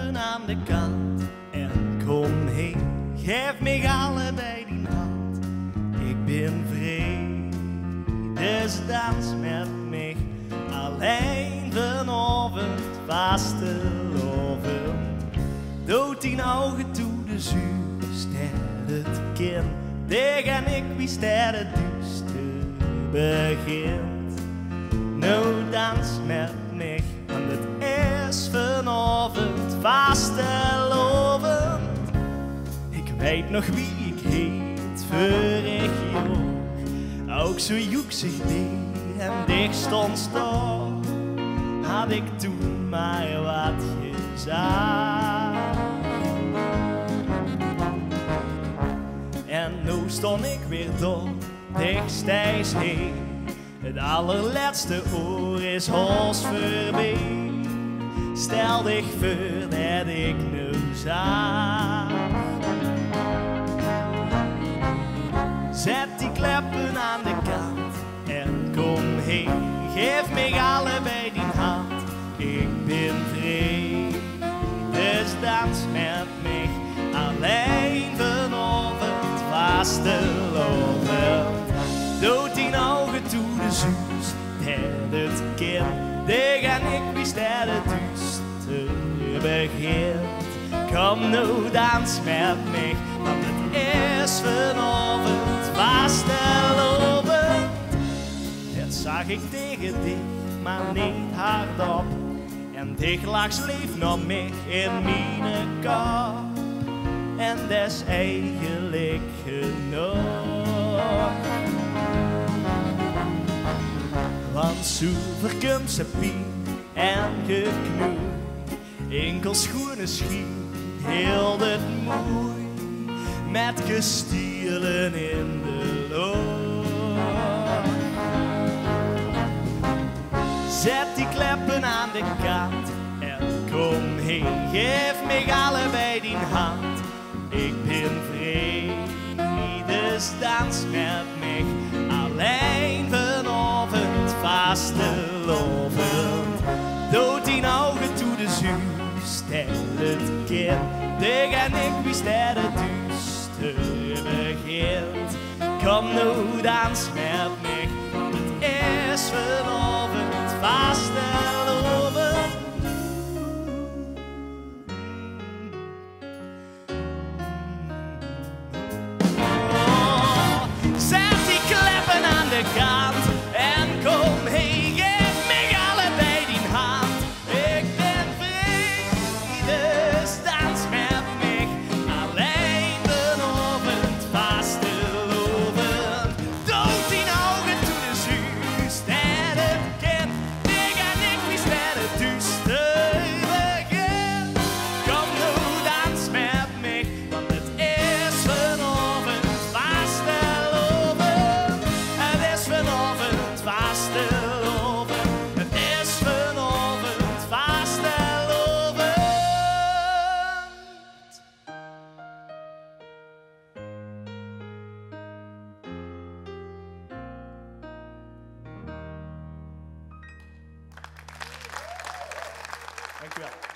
kleppen aan de kant en kom heen. Geef mij allebei die hand. Ik ben vrij, dus dans met mij. Alleen vanavond vastelovend. Dood die ogen toe de zuurster het kind. Dig en ik wie ster het duister begint. Nou dans met mij, want het is vanavond vastelovend. Ik weet nog wie ik heet vorig jaar. Ook zo joeksig die en dicht stond staan. Had ik toen maar wat gezegd. En nu stond ik weer door, dichtstijds heen. Het allerlaatste oor is hals voorbij. Stel dich voor dat ik nu zag. Zet die kleppen aan de kant en kom heen. Geef mij allebei die hand. Ik ben vrij, dus dans met mij. Alleen vanavond vastelovend. Dood die ogen toe de zuus, het kind. Dig en ik wie ster het duister begint. Kom nu dans met mij, want het is vanavond vastelovend. Dat zag ik tegen dich, maar niet hardop. En dich lag leef nog mij in mijn kop. En dat is eigenlijk genoeg. Want zoever komt ze pien en geknoei. Enkel schoenen schien, heel het mooi. Met gestielen in de lucht. Zet die kleppen aan de kant en kom heen. Geef mij allebei die hand. Ik ben vrij, dus dans met mij. Alleen vanavond vastelovend. Dood die ogen toe de zuur, stel het kind. Dig en ik wie ster het duister begint. Kom nu dans met mij, want het is vanavond vastelovend. Oh, zet die kleppen aan de kant en kom heen. Geef mij allebei die hand. Ik ben vrij, dus dans met mij. Alleen vanavond vastelovend. Dood die ogen toe de zuur, ster het kind. Dig en ik wie ster het duister begint. Kom nu dans met mij, want het is vanavond vastelovend. Het is vanavond vastelovend. Het is vanavond vastelovend. Dankjewel.